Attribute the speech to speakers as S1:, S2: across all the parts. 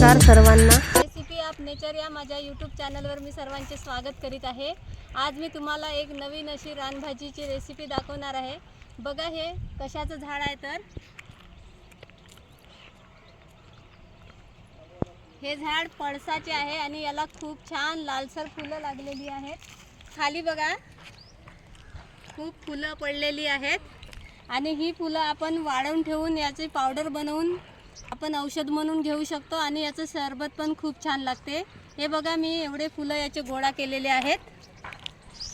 S1: नमस्कार सर्वांना।
S2: Recipe of nature या माझ्या यूट्यूब चॅनलवर मी सर्वांचे स्वागत करीत आहे। आज मी तुम्हाला एक नवीन अशी रानभाजीची रेसिपी दाखवणार आहे। बघा हे कशाचं झाड आहे तर हे झाड पळसाचे आहे आणि याला खूप छान लालसर फुलं लागलेली आहेत। खाली बघा खूप फुलं पडलेली आहेत आणि ही फुलं आपण वाळवून ठेवून याची पावडर बनवून आपण औषध म्हणून घेऊ शकतो आणि याचं सरबत पण खूप छान लागते। हे बघा मी एवढे फुलं याचे गोळा केलेले आहेत,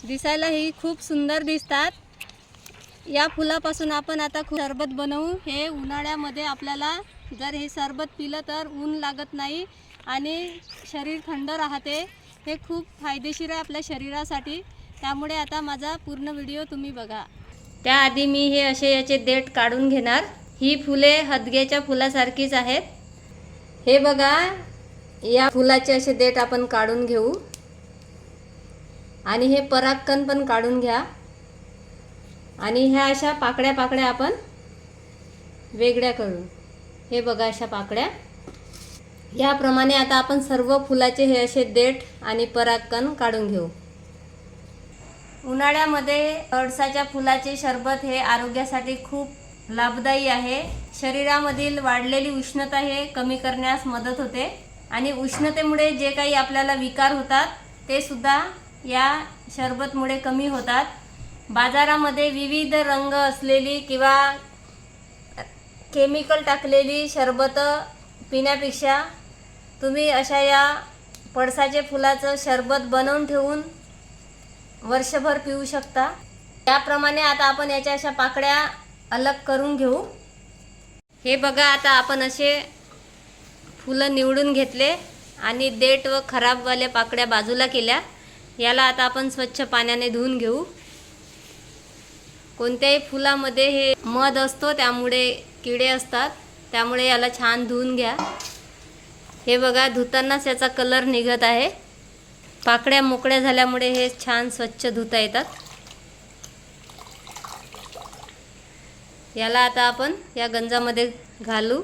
S2: दिसायला ही खूप सुंदर दिसतात। या फुलापासून आपण आता सरबत बनवू। हे उन्हाळ्यामध्ये आपल्याला जर हे सरबत पिलं तर ऊन लागत नाही आणि शरीर थंड राहते। हे खूप फायदेशीर आहे आपल्या शरीरासाठी, त्यामुळे आता माझा पूर्ण व्हिडिओ तुम्ही बघा। त्याआधी मी हे असे याचे देठ काढून घेणार। ही फुले हदग्याच्या फुलासारखीच आहेत। हे बघा या फुलाचे असे देठ आपण काढून घेऊ आणि हे परागकण पण काढून घ्या आणि ह्या अशा पाकड्या पाकड्या आपण वेगळ्या करू। हे बघा अशा पाकड्या, याप्रमाणे आता आपण सर्व फुलाचे हे असे देठ आणि परागकण काढून घेऊ। उन्हाळ्यामध्ये अडसाच्या फुलाचे सरबत हे आरोग्यासाठी खूप लाभदायी आहे। शरीरामधील वाढलेली उष्णता हे कमी करण्यास मदत होते आणि उष्णतेमुळे जे काही आपल्याला विकार होतात ते सुद्धा या सरबतमुळे कमी होतात। बाजारामध्ये विविध रंग असलेली किंवा केमिकल टाकलेली सरबत पिण्यापेक्षा तुम्ही अशा या पळसाचे फुलाचं सरबत बनवून ठेवून वर्षभर पिऊ शकता। त्याप्रमाणे आता आपण याच्या अशा पाकड्या अलग करून घेऊ। हे बघा आता आपण असे फुलं निवडून घेतले आणि देठ व खराबवाल्या पाकड्या बाजूला केल्या। याला आता आपण स्वच्छ पाण्याने धुवून घेऊ। कोणत्याही फुलामध्ये हे मध असतो, त्यामुळे किडे असतात, त्यामुळे याला छान धुवून घ्या। हे बघा धुतानाच याचा कलर निघत आहे। पाकड्या मोकळ्या झाल्यामुळे हे छान स्वच्छ धुता येतात। याला आता आपण या गंजामध्ये घालू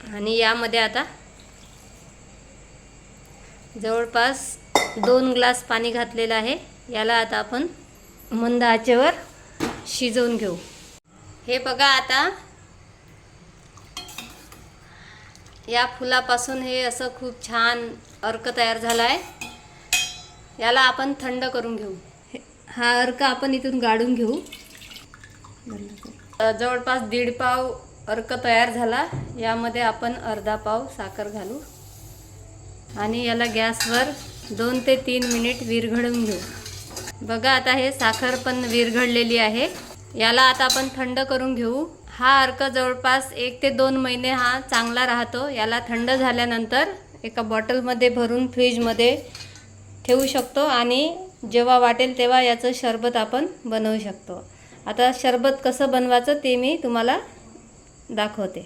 S2: आणि यामध्ये आता जवळपास 2 ग्लास पाणी घातलेलं आहे। याला आता आपण मंद आचेवर शिजवून घेऊ। हे बघा आता या फुलापासून हे असं खूप छान अर्क तयार झाला आहे। याला आपण थंड करून घेऊ। हा अर्क आपण इथून गाळून घेऊ। जवळपास 1.5 पाव अर्क तयार झाला। यामध्ये आपण अर्धा पाव साखर घालू आणि याला गॅसवर 2 ते 3 मिनिट विरघळून घेऊ। बघा आता हे साखर पण विरघळलेली आहे। याला आता आपण थंड करून घेऊ। हा अर्क जवळपास 1 ते 2 महिने हा चांगला राहतो। याला थंड झाल्यानंतर एका बॉटलमध्ये भरून फ्रीजमध्ये ठेवू शकतो आणि जेव्हा वाटेल तेव्हा याचं सरबत आपण बनवू शकतो। आता सरबत कसं बनवायचं ते मी तुम्हाला दाखवते।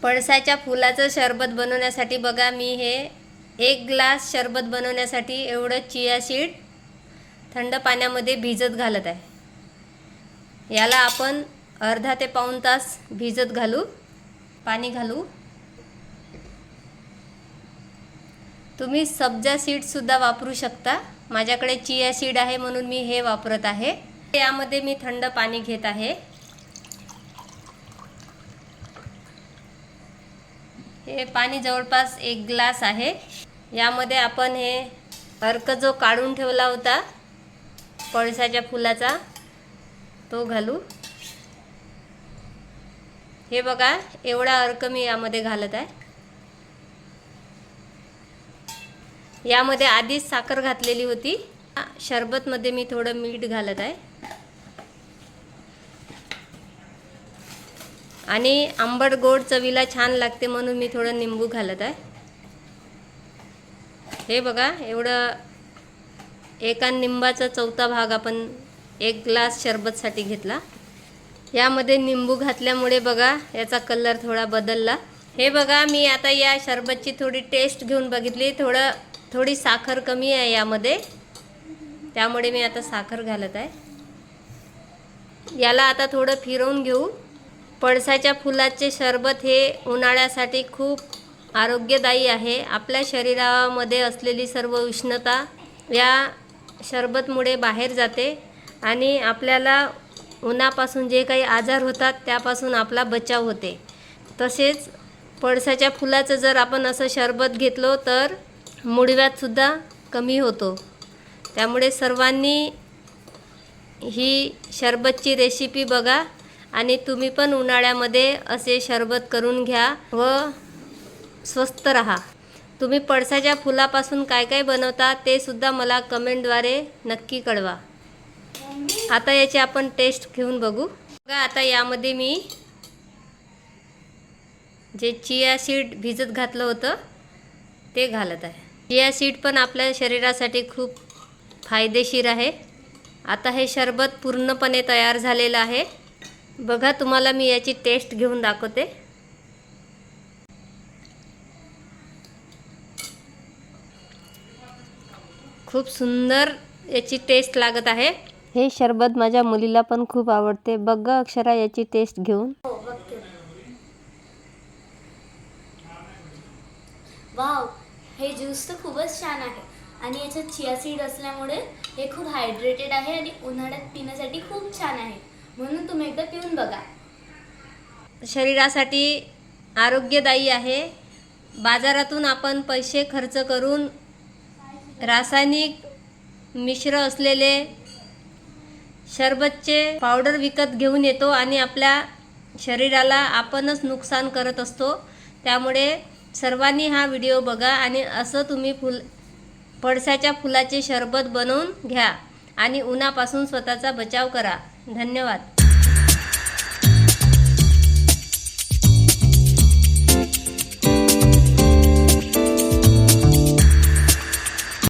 S2: पळसाच्या फुलाचं सरबत बनवण्यासाठी बघा मी हे 1 ग्लास सरबत बनवण्यासाठी एवढं चिया सीड थंड पाण्यामध्ये भिजत घालत आहे। याला आपण अर्धा ते पाऊण तास भिजत घालू, पाणी घालू। तुम्ही सब्जा सीडसुद्धा वापरू शकता। माझ्याकडे चिया सीड आहे म्हणून मी हे वापरत आहे। यामध्ये मी थंड पाणी घेत आहे। हे पाणी जवळपास 1 ग्लास आहे। यामध्ये आपण हे अर्क जो काढून ठेवला होता पळसाच्या फुलाचा तो घालू। हे बघा एवढा अर्क मी यामध्ये घालत आहे। यामध्ये आधीच साखर घातलेली होती। सरबतमध्ये मी थोडं मीठ घालत आहे आणि आंबट गोड चवीला छान लागते म्हणून मी थोडं निंबू घालत आहे। हे बघा एवढं एका निंबाचा 1/4 भाग आपण 1 ग्लास सरबतसाठी घेतला। यामध्ये निंबू घातल्यामुळे बघा याचा कलर थोडा बदलला। हे बघा मी आता या सरबतची थोडी टेस्ट घेऊन बघितली। थोडी साखर कमी आहे यामध्ये, त्यामुळे मी आता साखर घालत आहे। याला आता थोडं फिरवून घेऊ पळसाच्या फुलाचे सरबत हे उन्हाळ्यासाठी खूप आरोग्यदायी आहे. आपल्या शरीरामध्ये असलेली सर्व उष्णता या सरबतमुळे बाहेर जाते आणि आपल्याला उन्हापासून जे काही आजार होतात त्यापासून आपला बचाव होते. तसेच पळसाच्या फुलाचं जर आपण असं सरबत घेतलो तर मूळव्याधसुद्धा कमी होतो. त्यामुळे सर्वांनी ही सरबतची रेसिपी बघा आणि तुम्ही पण उन्हाळ्यामध्ये असे सरबत करून घ्या व स्वस्थ राहा. तुम्ही पळसाच्या फुलापासून काय काय बनवता ते सुद्धा मला कमेंटद्वारे नक्की कळवा. आता याची आपण टेस्ट घेऊन बघू. बघा, आता यामध्ये मी जे चिया सीड भिजत घातलं होतं ते घालत आहे. चिया सीड पण आपल्या शरीरासाठी खूप फायदेशीर आहे. आता हे सरबत पूर्णपणे तयार झालेलं आहे. बघा, तुम्हाला मी याची टेस्ट घेऊन दाखवते. खूप सुंदर याची टेस्ट लागत आहे. हे सरबत माझ्या मुलीला पण खूप आवडते. बघा अक्षरा याची टेस्ट घेऊन.
S1: वाव, हे ज्यूस तर खूपच छान आहे आणि याच्यात चिया सीड असल्यामुळे हे खूप हायड्रेटेड आहे आणि उन्हाळ्यात पिण्यासाठी खूप छान आहे. म्हणून तुम्ही एकदा पिऊन बघा.
S2: शरीरासाठी आरोग्यदायी आहे. बाजारातून आपण पैसे खर्च करून रासायनिक मिश्र असलेले सरबतचे पावडर विकत घेऊन येतो आणि आपल्या शरीराला आपणच नुकसान करत असतो. त्यामुळे सर्वांनी हा व्हिडिओ बघा आणि असं तुम्ही पळसाच्या फुलाचे सरबत बनवून घ्या आणि उन्हापासून स्वतःचा बचाव करा. धन्यवाद.